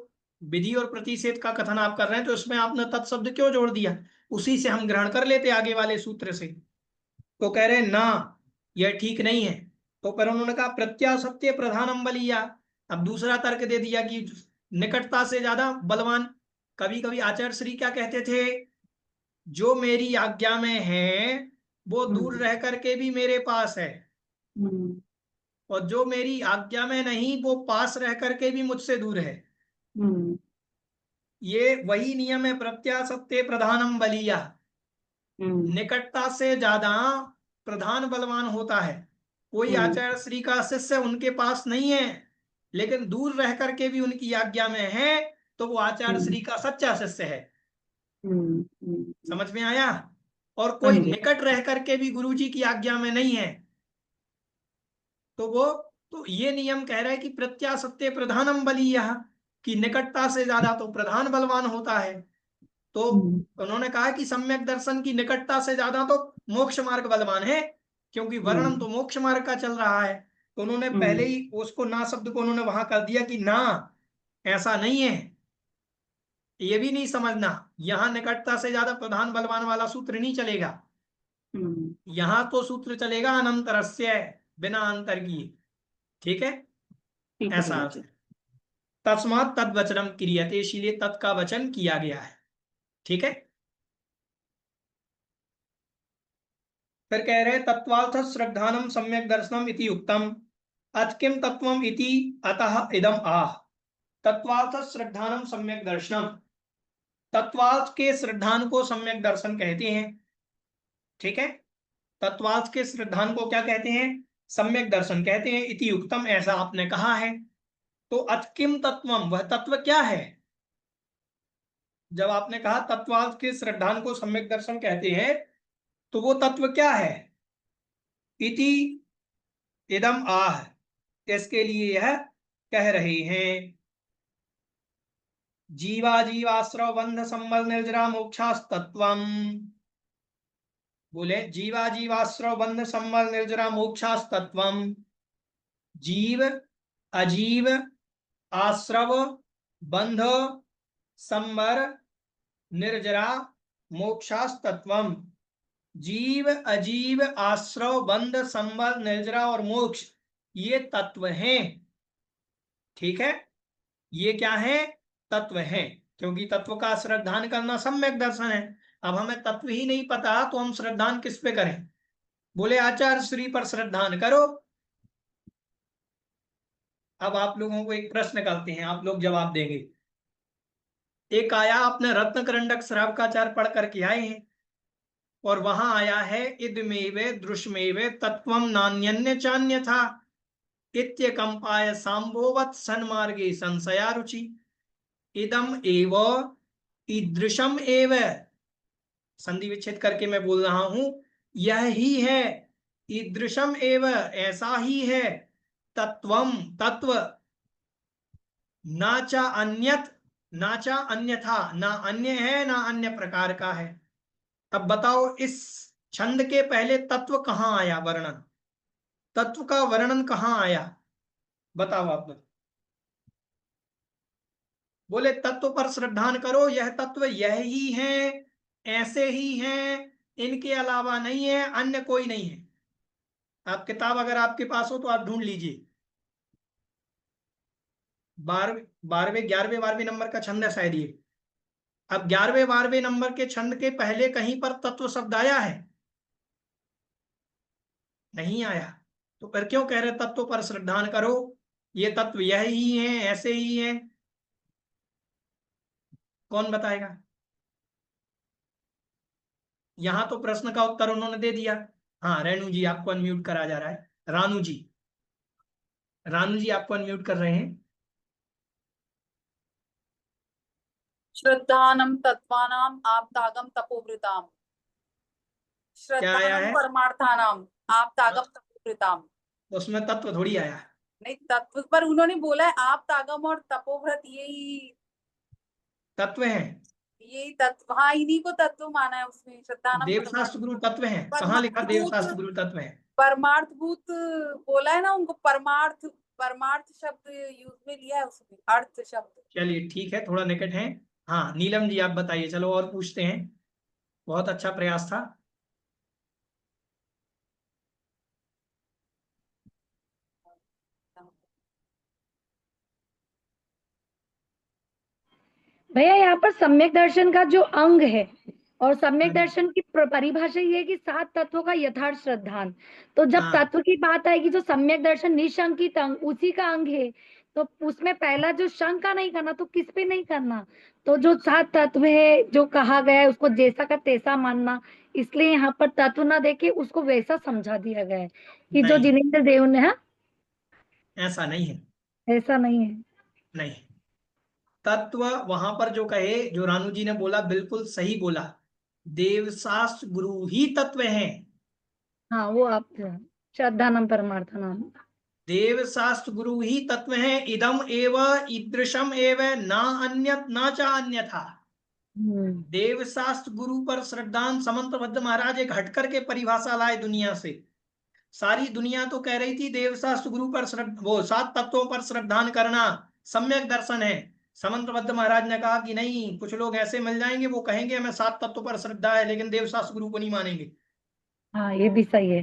विधि और प्रतिषेध का कथन आप कर रहे हैं, तो इसमें आपने तत्शब्द क्यों जोड़ दिया? उसी से हम ग्रहण कर लेते आगे वाले सूत्र से। तो कह रहे ना, यह ठीक नहीं है। तो पर उन्होंने कहा प्रत्यासत्य प्रधानम बलिया। अब दूसरा तर्क दे दिया कि निकटता से ज्यादा बलवान। कभी कभी आचार्य श्री क्या कहते थे, जो मेरी आज्ञा में है वो दूर रह करके भी मेरे पास है, और जो मेरी आज्ञा में नहीं वो पास रह करके भी मुझसे दूर है। ये वही नियम है, प्रत्यासत्य प्रधानम बलिया। निकटता से ज्यादा प्रधान बलवान होता है। कोई आचार्य श्री का शिष्य उनके पास नहीं है, लेकिन दूर रह करके भी उनकी आज्ञा में है, तो वो आचार्य श्री का सच्चा शिष्य है। समझ में आया? और कोई निकट रह करके भी गुरु जी की आज्ञा में नहीं है, तो वो, तो ये नियम कह रहा है कि प्रत्यासत्य प्रधानम बलिया, कि निकटता से ज्यादा तो प्रधान बलवान होता है। तो उन्होंने कहा कि सम्यक दर्शन की निकटता से ज्यादा तो मोक्ष मार्ग बलवान है, क्योंकि वर्णन तो मोक्ष मार्ग का चल रहा है। तो उन्होंने पहले ही उसको ना शब्द को उन्होंने वहां कर दिया कि ना, ऐसा नहीं है। ये भी नहीं समझना, यहां निकटता से ज्यादा प्रधान बलवान वाला सूत्र नहीं चलेगा। यहां तो सूत्र चलेगा अनंतरस्य, बिना अंतर किए। ठीक है, ऐसा अर्थ है। तस्मात् तद्वचनम क्रियते, इसीलिए तत् का वचन किया गया है। ठीक है, फिर कह रहे तत्वार्थ श्रद्धानम सम्यक दर्शनम इति उक्तम, अथ किम तत्वम इति अतः इदम आह। तत्वार्थ श्रद्धानम सम्यक दर्शनम, तत्वार्थ के श्रद्धान को सम्यक दर्शन कहते हैं। ठीक है, तत्वार्थ के श्रद्धान को क्या कहते हैं? सम्यक दर्शन कहते हैं। इति उक्तम, ऐसा आपने कहा है। तो अथ किम तत्वम, वह तत्व क्या है? जब आपने कहा तत्वार्थ के श्रद्धान को सम्यक दर्शन कहते हैं, तो वो तत्व क्या है? इति इदम आह, इसके लिए यह कह रहे हैं। जीवा जीवाश्रव बंध संबल निर्जरा मोक्षास्तत्वम। बोले जीवा जीवाश्रव बंध संबल निर्जरा मोक्षास्तत्वम। जीव अजीव आश्रव बंध संबर निर्जरा मोक्षास्तत्वम। जीव अजीव आश्रव बंध संबल निर्जरा और मोक्ष, ये तत्व हैं। ठीक है, ये क्या है? तत्व है। क्योंकि तत्व का श्रद्धान करना सम्यक दर्शन है। अब हमें तत्व ही नहीं पता, तो हम श्रद्धान किस पे करें? बोले आचार्य श्री पर श्रद्धान करो। अब आप लोगों को एक प्रश्न करते हैं, आप लोग जवाब देंगे। एक आया, आपने रत्न करंडक श्रावकाचार पढ़ करके आए हैं, और वहां आया है इदमेवे दृश्मेवे तत्वम नान्यन्य चान्य था इत्यकंपाय सांभोवत सन्मार्गे संशया रुचि। इदम एव ईदृशम एव, संधि विच्छेद करके मैं बोल रहा हूं, यह ही है। ईदृशम एव, ऐसा ही है। तत्वम, तत्व। नाचा अन्यत, नाचा अन्यथा, ना अन्य है ना अन्य प्रकार का है। अब बताओ, इस छंद के पहले तत्व कहां आया? वर्णन, तत्व का वर्णन कहां आया? बताओ आप लोग। बोले तत्व पर श्रद्धान करो, यह तत्व यह ही है, ऐसे ही हैं, इनके अलावा नहीं है, अन्य कोई नहीं है। आप किताब अगर आपके पास हो तो आप ढूंढ लीजिए। 12वें 11वें 12वें नंबर का छंद है शायद ये। अब 11वें 12वें नंबर के छंद के पहले कहीं पर तत्व शब्द आया है? नहीं आया। तो फिर क्यों कह रहे तत्व पर श्रद्धान करो, ये तत्व यह ही है, ऐसे ही है? कौन बताएगा? यहां तो प्रश्न का उत्तर उन्होंने दे दिया। हाँ, रेणु जी आपको अनम्यूट करा जा रहा है। रानू जी, रानू जी आपको अनम्यूट कर रहे हैं। श्रद्धानम तत्वानाम आप्तागम तपोवृताम। क्या आया श्रद्धानम है? परमार्थानाम आप्तागम तपोवृताम। उसमें तत्व थोड़ी आया। नहीं, तत्व पर उन्होंने बोला है आप्तागम और तपोव्रत, यही तत्व है, यही तत्व, हाँ इन्हीं को तत्व माना है उसमें। श्रद्धानम देवशास्त्र गुरु तत्व है। कहाँ लिखा परमार्थभूत, देवशास्त्र गुरु तत्व है? परमार्थभूत बोला है ना उनको, परमार्थ परमार्थ शब्द यूज में लिया है उसमें, अर्थ शब्द। चलिए ठीक है, थोड़ा निकट है। हाँ नीलम जी आप बताइए, चलो और पूछते हैं। बहुत अच्छा प्रयास था। भैया यहाँ पर सम्यक दर्शन का जो अंग है, और सम्यक दर्शन की परिभाषा ये है कि 7 तत्वों का यथार्थ श्रद्धान। तो जब हाँ। तत्व की बात आएगी, जो सम्यक दर्शन निशंकित अंग उसी का अंग है, तो उसमें पहला जो शंका नहीं करना, तो किस पे नहीं करना। तो जो 7 तत्व है जो कहा गया है, उसको जैसा का तैसा मानना, इसलिए यहाँ पर तत्व ना देके उसको वैसा समझा दिया गया है कि जो नहीं, जिनेंद्र देव ने, हाँ ऐसा नहीं है। ऐसा नहीं है। नहीं, तत्व वहां पर जो कहे, जो रानू जी ने बोला बिल्कुल सही बोला। देवशास्त्र गुरु ही तत्व हैं। हाँ वो आप श्रद्धानम परमार्थनम। देवशास्त्र गुरु ही तत्व हैं। इदम एव ईदृशम एव ना अन्यत ना चा अन्यथा। देवशास्त्र गुरु पर श्रद्धान समंतबद्ध महाराज एक हटकर के परिभाषा लाए दुनिया से। सारी दुनिया तो कह रही थी देवशास्त्र गुरु पर वो 7 तत्वों पर श्रद्धान करना सम्यक दर्शन है। समंतबद्ध महाराज ने कहा कि नहीं, कुछ लोग ऐसे मिल जाएंगे वो कहेंगे हमें 7 तत्वों पर श्रद्धा है, लेकिन देवशास्त्र गुरु को नहीं मानेंगे। हाँ ये भी सही है।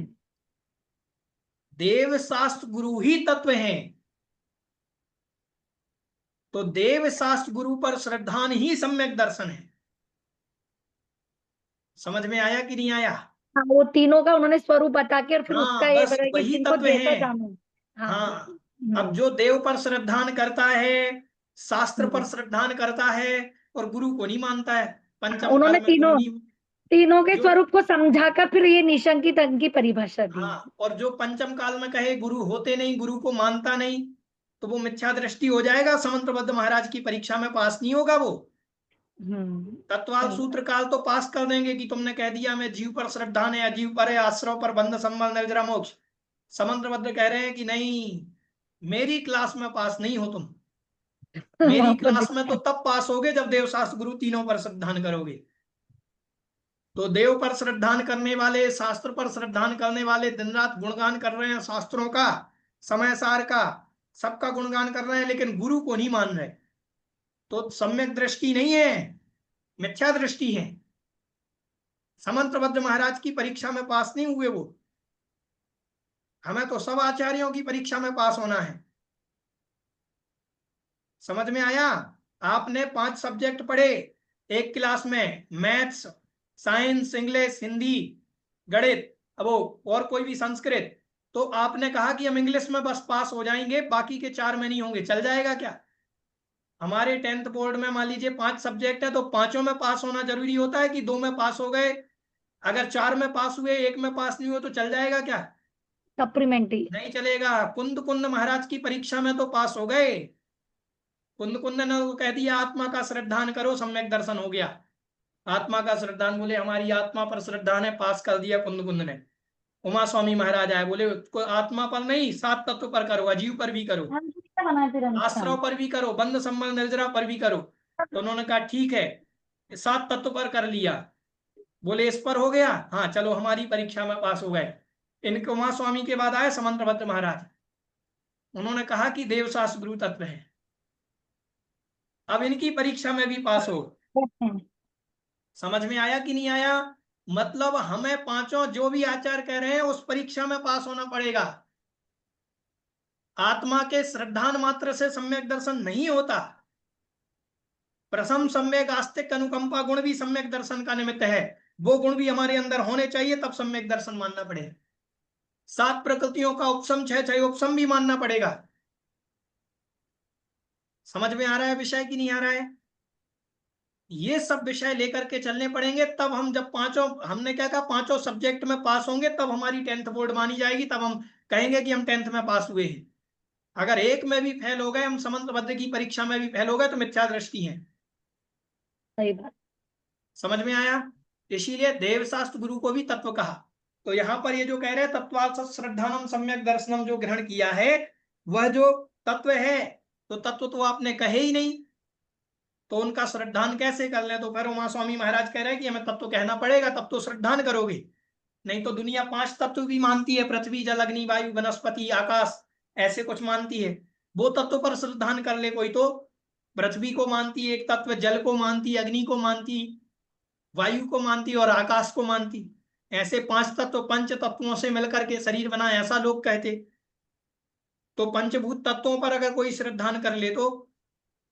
देवशास्त्र गुरु ही तत्व हैं। तो देवशास्त्र गुरु पर श्रद्धान ही सम्यक दर्शन है। समझ में आया कि नहीं आया? हाँ वो तीनों का उन्होंने स्वरूप बता के, और फिर उसका हाँ, ये बस बताया कि वही जिनको तत्व जैसा हैं। जानो। हाँ, अब जो देव पर श्रद्धान करता है, शास्त्र पर श्रद्धान करता है, और गुरु को नहीं मानता है, पंचम उन्होंने काल में गुरु नहीं। तीनों के जो स्वरूप को समझाकर फिर ये निशंकित अंग की परिभाषा दी। हाँ, और जो पंचम काल में कहे गुरु होते नहीं, गुरु को मानता नहीं, तो वो मिथ्या दृष्टि हो जाएगा। समंतबद्ध महाराज की परीक्षा में पास नहीं होगा वो। तत्वाल सूत्र काल तो पास कर देंगे कि तुमने कह दिया मैं जीव पर श्रद्धान है, अजीव पर है, आश्रव पर बंध संबल निर्जरा मोक्ष। समंतबद्ध कह रहे हैं कि नहीं, मेरी क्लास में पास नहीं हो तुम। मेरी क्लास में तो तब पास होगे जब देवशास्त्र गुरु तीनों पर श्रद्धान करोगे। तो देव पर श्रद्धान करने वाले, शास्त्र पर श्रद्धान करने वाले दिन रात गुणगान कर रहे हैं शास्त्रों का, समय सार का, सबका गुणगान कर रहे हैं, लेकिन गुरु को नहीं मान रहे। तो सम्यक दृष्टि नहीं है, मिथ्या दृष्टि है। समंतबद्ध महाराज की परीक्षा में पास नहीं हुए वो। हमें तो सब आचार्यों की परीक्षा में पास होना है। समझ में आया? आपने 5 सब्जेक्ट पढ़े एक क्लास में, मैथ्स, साइंस, इंग्लिश, हिंदी, गणित, अब वो और कोई भी संस्कृत। तो आपने कहा कि हम इंग्लिश में बस पास हो जाएंगे, बाकी के 4 में नहीं होंगे। चल जाएगा क्या? हमारे 10th बोर्ड में मान लीजिए 5 सब्जेक्ट है, तो 5 में पास होना जरूरी होता है कि 2 में पास हो गए? अगर 4 में पास हुए, 1 में पास नहीं हुए, तो चल जाएगा क्या? सप्लीमेंट्री नहीं चलेगा। कुंद कुंद महाराज की परीक्षा में तो पास हो गए। कुंद कुंद ने कह दिया आत्मा का श्रद्धान करो, सम्यक दर्शन हो गया। आत्मा का श्रद्धान, बोले हमारी आत्मा पर श्रद्धान है, पास कर दिया कुंद कुंद ने। उमा स्वामी महाराज आए, बोले आत्मा पर नहीं, 7 तत्व पर करो, अजीव पर भी करो, आश्रव पर भी करो, बंध संबल निर्जरा पर भी करो। तो उन्होंने कहा ठीक है, 7 तत्व पर कर लिया। बोले इस पर हो गया, हाँ चलो हमारी परीक्षा में पास हो गए। इनके उमा स्वामी के बाद आए समंतबद्ध महाराज, उन्होंने कहा कि देवशास्त्र गुरु तत्व है। अब इनकी परीक्षा में भी पास हो। समझ में आया कि नहीं आया? मतलब हमें 5 जो भी आचार्य कह रहे हैं उस परीक्षा में पास होना पड़ेगा। आत्मा के श्रद्धान मात्र से सम्यक दर्शन नहीं होता। प्रथम सम्यक आस्तिक अनुकंपा गुण भी सम्यक दर्शन का निमित्त है। वो गुण भी हमारे अंदर होने चाहिए, तब सम्यक दर्शन मानना पड़ेगा। 7 प्रकृतियों का उपसम, 6 उपसम भी मानना पड़ेगा। समझ में आ रहा है विषय कि नहीं आ रहा है? ये सब विषय लेकर के चलने पड़ेंगे, तब हम जब 5 हमने क्या कहा, 5 सब्जेक्ट में पास होंगे, तब हमारी 10th बोर्ड मानी जाएगी, तब हम कहेंगे कि हम 10th में पास हुए हैं। अगर एक में भी फेल हो गए, हम समंतबद्ध की परीक्षा में भी फेल हो गए, तो मिथ्या दृष्टि है। सही बात। समझ में आया? इसीलिए देवशास्त्र गुरु को भी तत्व कहा। तो यहां पर ये जो कह रहे हैं तत्वाल श्रद्धानम सम्यक दर्शनम जो ग्रहण किया है, वह जो तत्व है, तो तत्व तो आपने कहे ही नहीं, तो उनका श्रद्धान कैसे कर ले? तो फिर उमा स्वामी महाराज कह रहे हैं कि हमें तत्व कहना पड़ेगा, तब तो श्रद्धान करोगे। नहीं तो दुनिया 5 तत्व भी मानती है, पृथ्वी जल अग्नि वायु वनस्पति आकाश, ऐसे कुछ मानती है। वो तत्व पर श्रद्धान कर ले कोई तो पृथ्वी को मानती है एक तत्व, जल को मानती, अग्नि को मानती, वायु को मानती और आकाश को मानती। ऐसे 5 तत्व, पंच तत्वों से मिलकर के शरीर बना, ऐसा लोग कहते। तो पंचभूत तत्वों पर अगर कोई श्रद्धान कर ले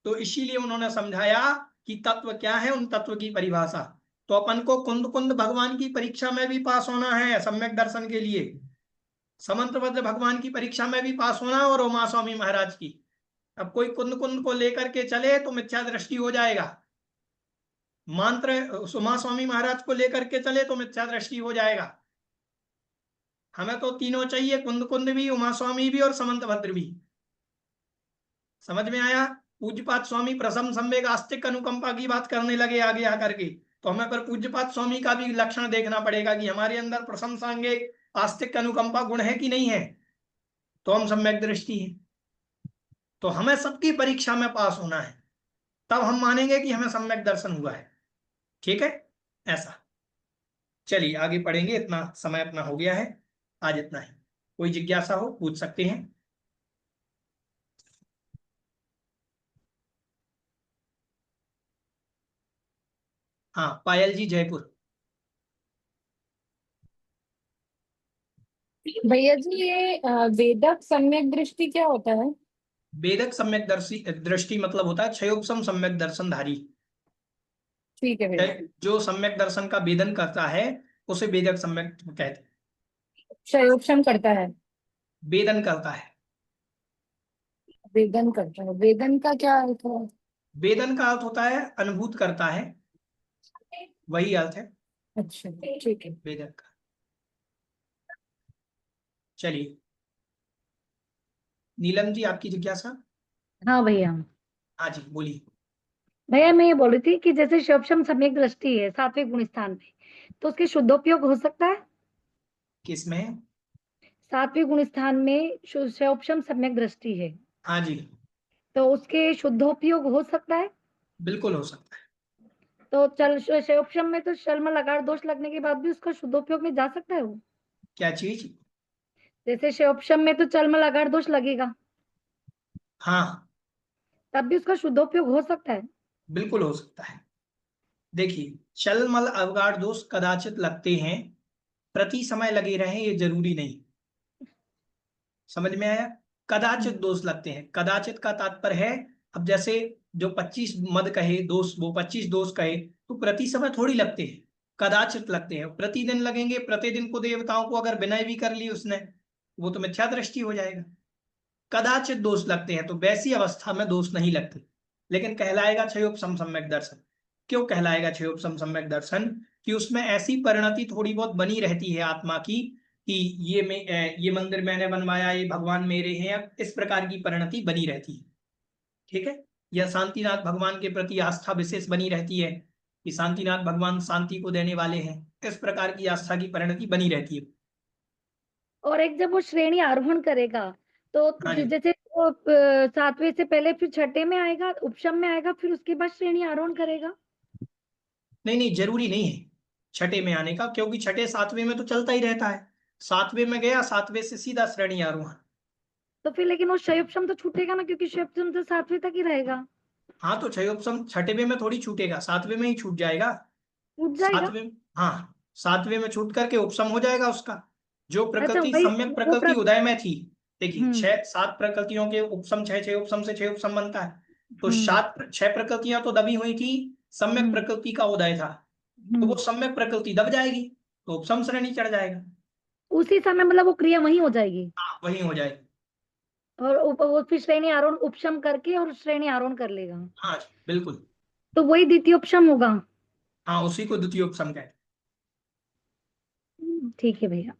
तो इसीलिए उन्होंने समझाया कि तत्व क्या है, उन तत्व की परिभाषा। तो अपन को कुंद कुंद भगवान की परीक्षा में भी पास होना है सम्यक दर्शन के लिए, समंतभद्र भगवान की परीक्षा में भी पास होना है, और उमा स्वामी महाराज की। अब कोई कुंद कुंद को लेकर के चले तो मिथ्या दृष्टि हो जाएगा, मंत्र उमा स्वामी महाराज को लेकर के चले तो मिथ्या दृष्टि हो जाएगा। हमें तो तीनों चाहिए, कुंद कुंद भी, उमा स्वामी भी और समंतभद्र भी। समझ में आया? पूज्यपाद स्वामी प्रसम सम्वेग आस्तिक अनुकंपा की बात करने लगे आगे आकर के, तो हमें पर पूज्यपाद स्वामी का भी लक्षण देखना पड़ेगा कि हमारे अंदर प्रसम सांगिक आस्तिक अनुकंपा गुण है कि नहीं है, तो हम सम्यक दृष्टि है। तो हमें सबकी परीक्षा में पास होना है, तब हम मानेंगे कि हमें सम्यक दर्शन हुआ है। ठीक है, ऐसा। चलिए आगे पढ़ेंगे, इतना समय अपना हो गया है, आज इतना ही। कोई जिज्ञासा हो पूछ सकते हैं। हाँ पायल जी, जयपुर। भैया जी ये वेदक सम्यक दृष्टि क्या होता है? वेदक सम्यक दृष्टि मतलब होता है क्षयोपम सम्यक दर्शनधारी। ठीक है भैया। जो सम्यक दर्शन का वेदन करता है उसे वेदक सम्यक कहते हैं। क्षयोपम करता है, वेदन करता है। वेदन करता है। वेदन का क्या अर्थ है? वेदन का अर्थ होता है अनुभूत करता है, वही अर्थ है अच्छा ठीक है। वेदक का। चलिए नीलम जी, आपकी जिज्ञासा। हाँ भैया। हाँ जी बोलिए। भैया मैं ये बोल रही थी कि जैसे शिवोपम सम्यक दृष्टि है 7वें गुण स्थान में, तो उसके शुद्धोपयोग हो सकता है? किसमें? 7वें गुण स्थान में शिवोपम सम्यक दृष्टि है, हाँ जी तो उसके शुद्धोपयोग हो सकता है? बिल्कुल हो सकता है। तो चल शिवोपम में तो शल्म लगाड़ दोष लगने के बाद भी उसका शुद्धोपयोग में जा सकता है वो? क्या चीज? जैसे शिवोपम में तो चल्म लगाड़ दोष लगेगा, हाँ तब भी उसका शुद्धोपयोग हो सकता है? बिल्कुल हो सकता है। देखिए चल मल अवगाढ़ दोष कदाचित लगते हैं, प्रति समय लगे रहे ये जरूरी नहीं। समझ में आया? कदाचित दोष लगते हैं। कदाचित का तात्पर्य है, अब जैसे जो 25 मद कहे दोष, वो 25 दोष कहे तो प्रति समय थोड़ी लगते हैं, कदाचित लगते हैं। प्रतिदिन लगेंगे, प्रतिदिन को देवताओं को अगर विनय भी कर ली उसने, वो तो मिथ्या दृष्टि हो जाएगा। कदाचित दोष लगते हैं, तो वैसी अवस्था में दोष नहीं लगते, लेकिन कहलाएगा क्षयोपम सम्यक दर्शन। क्यों कहलाएगा क्षयोपम सम्यक दर्शन? कि उसमें ऐसी परिणति थोड़ी बहुत बनी रहती है आत्मा की कि ये मंदिर मैंने बनवाया, ये भगवान मेरे हैं, इस प्रकार की परिणति बनी रहती है। ठीक है, या शांतिनाथ भगवान के प्रति आस्था विशेष बनी रहती है कि शांतिनाथ भगवान शांति को देने वाले हैं, इस प्रकार की आस्था की परिणति बनी रहती है। और एक जब वो श्रेणी आरोहण करेगा तो हाँ जी। जैसे वो 7वें से पहले फिर छठे में आएगा, उपशम में आएगा, फिर उसके बाद श्रेणी आरोहण करेगा? नहीं जरूरी नहीं है छठे में आने का, क्योंकि छठे 7वें में तो चलता ही रहता है। 7वें में गया, 7वें से सीधा श्रेणी आरोहण। तो फिर लेकिन वो शयोपम तो छूटेगा ना, क्योंकि शयोपम तो 7वें तक ही रहेगा। हाँ तो क्षयोपम छठे में थोड़ी छूटेगा, 7वें में ही छूट जाएगा। छूट जाएगा? 7वें, हाँ 7वें में छूट करके उपशम हो जाएगा उसका। जो अच्छा प्रकृति वही सम्यक प्रकृति उदय में थी, देखिए हम्म 6-7 प्रकृतियों के उपशम, 6 उपशम से 6 उपशम बनता है, तो हम्म 6 प्रकृतियां तो दबी हुई थी, सम्यक हम्म प्रकृति का उदय था, तो वो सम्यक प्रकृति दब जाएगी तो उपशम श्रेणी चढ़ जाएगा। उसी समय मतलब वो क्रिया वही हो जाएगी, हाँ वही हो जाएगी। और वो फिर श्रेणी आरोहण उपशम करके और श्रेणी आरोहण कर लेगा, हाँ बिल्कुल। तो वही द्वितीय उपशम होगा। हाँ उसी को द्वितीय उपशम कहते हैं। ठीक है भैया।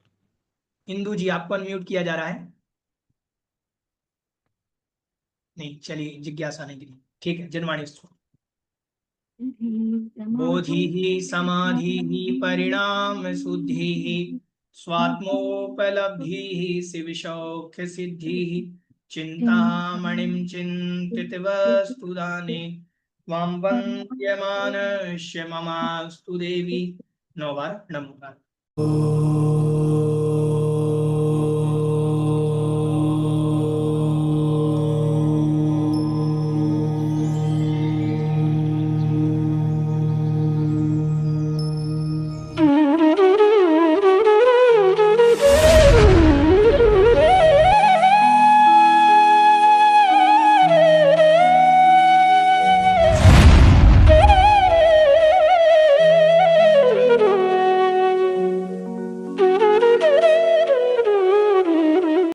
इंदु जी आपको अनम्यूट किया जा रहा है। नहीं चलिए, जिज्ञासा नहीं गिरी। ठीक है, जनवाणी बोधि समाधि परिणाम शुद्धि स्वात्मोपलब्धि शिव सौख्य सिद्धि चिंतामणिं चिंतित वस्तुदाने त्वां वन्द्यमानस्य ममास्तु देवी। 9 बार नमोकार। ओ